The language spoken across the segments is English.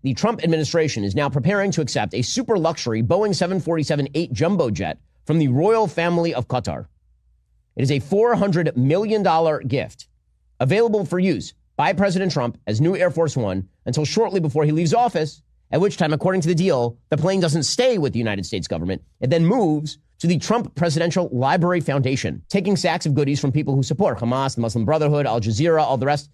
the Trump administration is now preparing to accept a super luxury Boeing 747-8 jumbo jet from the royal family of Qatar. It is a $400 million gift available for use by President Trump as new Air Force One until shortly before he leaves office, at which time, according to the deal, the plane doesn't stay with the United States government. It then moves to the Trump Presidential Library Foundation, taking sacks of goodies from people who support Hamas, the Muslim Brotherhood, Al Jazeera, all the rest.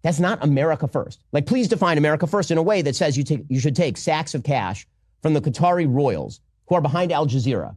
That's not America first. Like, please define America first in a way that says you should take sacks of cash from the Qatari royals who are behind Al Jazeera.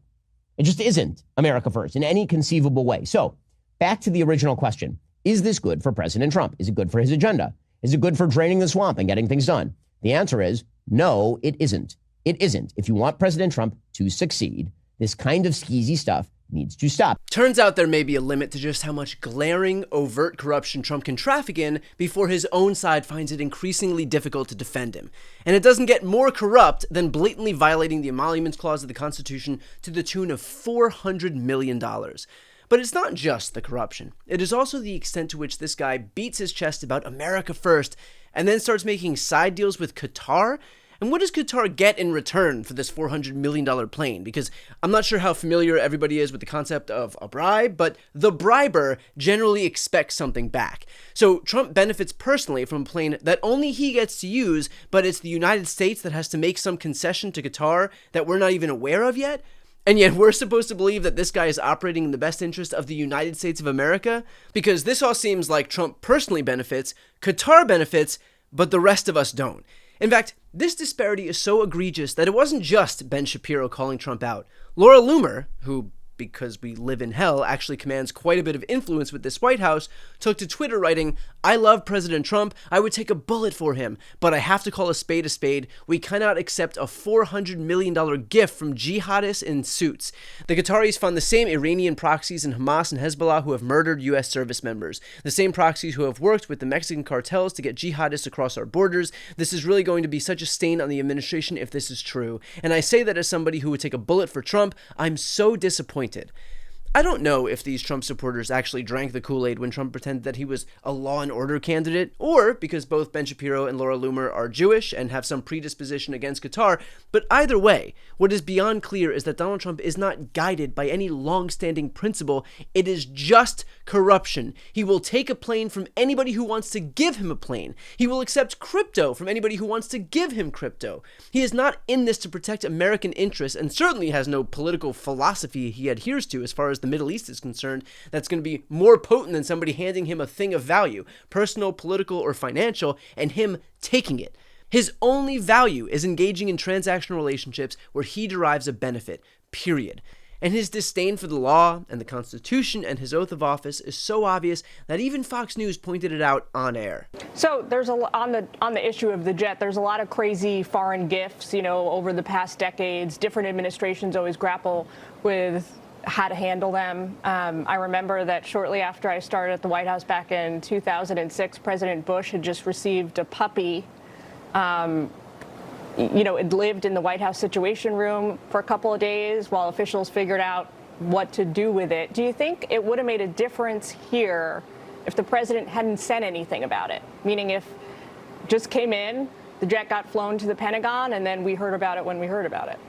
It just isn't America first in any conceivable way. So back to the original question. Is this good for President Trump? Is it good for his agenda? Is it good for draining the swamp and getting things done? The answer is no, it isn't. It isn't. If you want President Trump to succeed, this kind of skeezy stuff needs to stop. Turns out there may be a limit to just how much glaring, overt corruption Trump can traffic in before his own side finds it increasingly difficult to defend him. And it doesn't get more corrupt than blatantly violating the Emoluments Clause of the Constitution to the tune of $400 million. But it's not just the corruption. It is also the extent to which this guy beats his chest about America first and then starts making side deals with Qatar. And what does Qatar get in return for this $400 million plane? Because I'm not sure how familiar everybody is with the concept of a bribe, but the briber generally expects something back. So Trump benefits personally from a plane that only he gets to use, but it's the United States that has to make some concession to Qatar that we're not even aware of yet. And yet we're supposed to believe that this guy is operating in the best interest of the United States of America? Because this all seems like Trump personally benefits, Qatar benefits, but the rest of us don't. In fact, this disparity is so egregious that it wasn't just Ben Shapiro calling Trump out. Laura Loomer, who, because we live in hell, actually commands quite a bit of influence with this White House, took to Twitter writing, "I love President Trump. I would take a bullet for him, but I have to call a spade a spade. We cannot accept a $400 million gift from jihadists in suits. The Qataris fund the same Iranian proxies in Hamas and Hezbollah who have murdered U.S. service members. The same proxies who have worked with the Mexican cartels to get jihadists across our borders. This is really going to be such a stain on the administration if this is true. And I say that as somebody who would take a bullet for Trump. I'm so disappointed." I don't know if these Trump supporters actually drank the Kool-Aid when Trump pretended that he was a law and order candidate, or because both Ben Shapiro and Laura Loomer are Jewish and have some predisposition against Qatar, but either way, what is beyond clear is that Donald Trump is not guided by any long-standing principle. It is just corruption. He will take a plane from anybody who wants to give him a plane. He will accept crypto from anybody who wants to give him crypto. He is not in this to protect American interests, and certainly has no political philosophy he adheres to as far as the Middle East is concerned that's going to be more potent than somebody handing him a thing of value, personal, political, or financial, and him taking it. His only value is engaging in transactional relationships where he derives a benefit, period. And his disdain for the law and the Constitution and his oath of office is so obvious that even Fox News pointed it out on air. So there's on the issue of the jet, there's a lot of crazy foreign gifts, over the past decades. Different administrations always grapple with how to handle them. I remember that shortly after I started at the White House back in 2006, President Bush had just received a puppy. It lived in the White House Situation Room for a couple of days while officials figured out what to do with it. Do you think it would have made a difference here if the president hadn't said anything about it? Meaning if it just came in, the jet got flown to the Pentagon, and then we heard about it when we heard about it?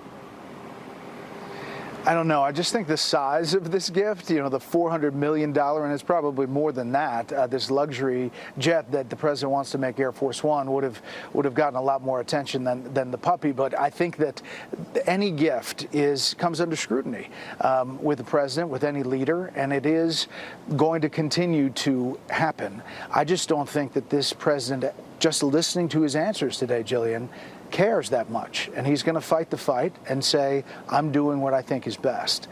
I don't know. I just think the size of this gift, the $400 million, and it's probably more than that, this luxury jet that the president wants to make Air Force One would have gotten a lot more attention than the puppy. But I think that any gift comes under scrutiny with the president, with any leader, and it is going to continue to happen. I just don't think that this president, just listening to his answers today, Jillian, cares that much, and he's going to fight the fight and say, I'm doing what I think is best.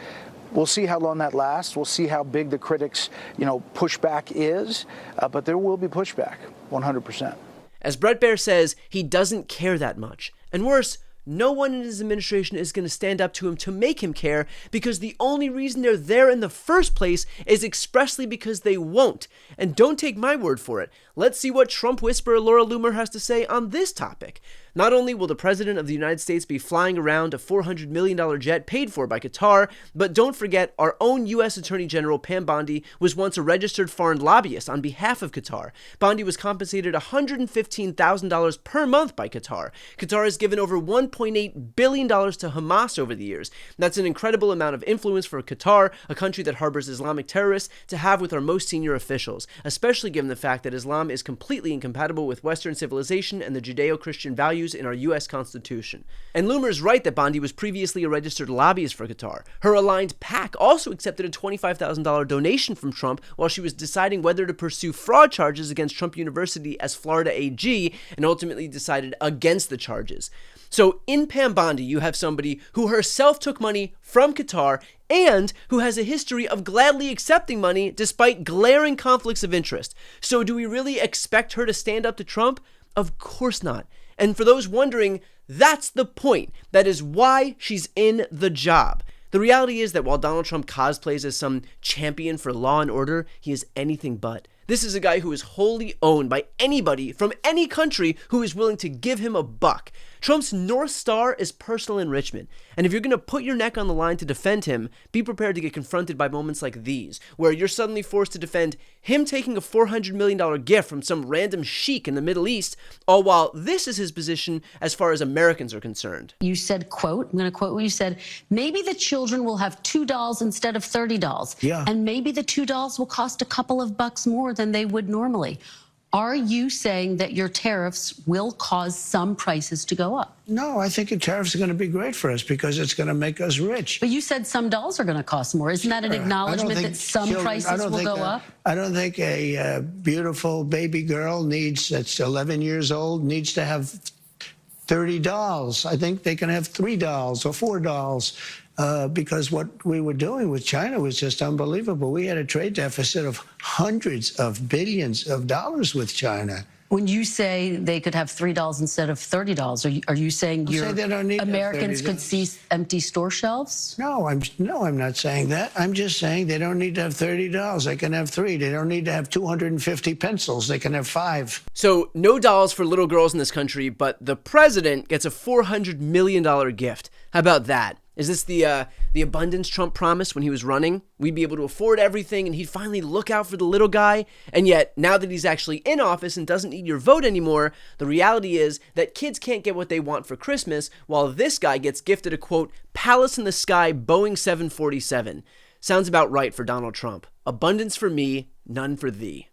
We'll see how long that lasts. We'll see how big the critics, pushback is, but there will be pushback, 100%. As Bret Baier says, he doesn't care that much. And worse, no one in his administration is going to stand up to him to make him care, because the only reason they're there in the first place is expressly because they won't. And don't take my word for it. Let's see what Trump whisperer Laura Loomer has to say on this topic. Not only will the President of the United States be flying around a $400 million jet paid for by Qatar, but don't forget our own U.S. Attorney General Pam Bondi was once a registered foreign lobbyist on behalf of Qatar. Bondi was compensated $115,000 per month by Qatar. Qatar has given over $1.8 billion to Hamas over the years. That's an incredible amount of influence for Qatar, a country that harbors Islamic terrorists, to have with our most senior officials, especially given the fact that Islam is completely incompatible with Western civilization and the Judeo-Christian values in our U.S. Constitution. And Loomer is right that Bondi was previously a registered lobbyist for Qatar. Her aligned PAC also accepted a $25,000 donation from Trump while she was deciding whether to pursue fraud charges against Trump University as Florida AG, and ultimately decided against the charges. So in Pam Bondi, you have somebody who herself took money from Qatar and who has a history of gladly accepting money despite glaring conflicts of interest. So do we really expect her to stand up to Trump? Of course not. And for those wondering, that's the point. That is why she's in the job. The reality is that while Donald Trump cosplays as some champion for law and order, he is anything but. This is a guy who is wholly owned by anybody from any country who is willing to give him a buck. Trump's North Star is personal enrichment. And if you're going to put your neck on the line to defend him, be prepared to get confronted by moments like these, where you're suddenly forced to defend him taking a $400 million gift from some random sheik in the Middle East, all while this is his position as far as Americans are concerned. You said, quote, I'm going to quote what you said, maybe the children will have $2 instead of $30. Yeah. And maybe the $2 will cost a couple of bucks more than they would normally. Are you saying that your tariffs will cause some prices to go up? No, I think the tariffs are going to be great for us because it's going to make us rich. But you said some dolls are going to cost more. Isn't that an acknowledgement that some prices will go up? I don't think a beautiful baby girl that's 11 years old needs to have 30 dolls. I think they can have 3 dolls or 4 dolls. Because what we were doing with China was just unbelievable. We had a trade deficit of hundreds of billions of dollars with China. When you say they could have $3 instead of $30, are you saying Americans could see empty store shelves? No, I'm not saying that. I'm just saying they don't need to have $30. They can have 3. They don't need to have 250 pencils. They can have 5. So no dolls for little girls in this country, but the president gets a $400 million gift. How about that? Is this the abundance Trump promised when he was running? We'd be able to afford everything and he'd finally look out for the little guy. And yet, now that he's actually in office and doesn't need your vote anymore, the reality is that kids can't get what they want for Christmas, while this guy gets gifted a, quote, palace in the sky Boeing 747. Sounds about right for Donald Trump. Abundance for me, none for thee.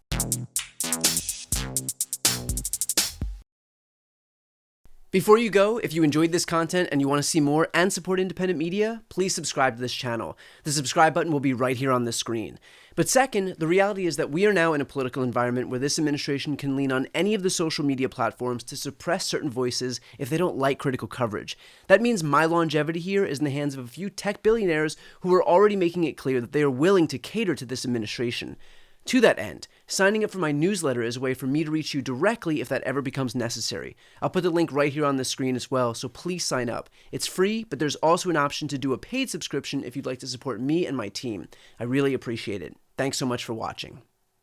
Before you go, if you enjoyed this content and you want to see more and support independent media, please subscribe to this channel. The subscribe button will be right here on the screen. But second, the reality is that we are now in a political environment where this administration can lean on any of the social media platforms to suppress certain voices if they don't like critical coverage. That means my longevity here is in the hands of a few tech billionaires who are already making it clear that they are willing to cater to this administration. To that end, signing up for my newsletter is a way for me to reach you directly if that ever becomes necessary. I'll put the link right here on the screen as well, so please sign up. It's free, but there's also an option to do a paid subscription if you'd like to support me and my team. I really appreciate it. Thanks so much for watching.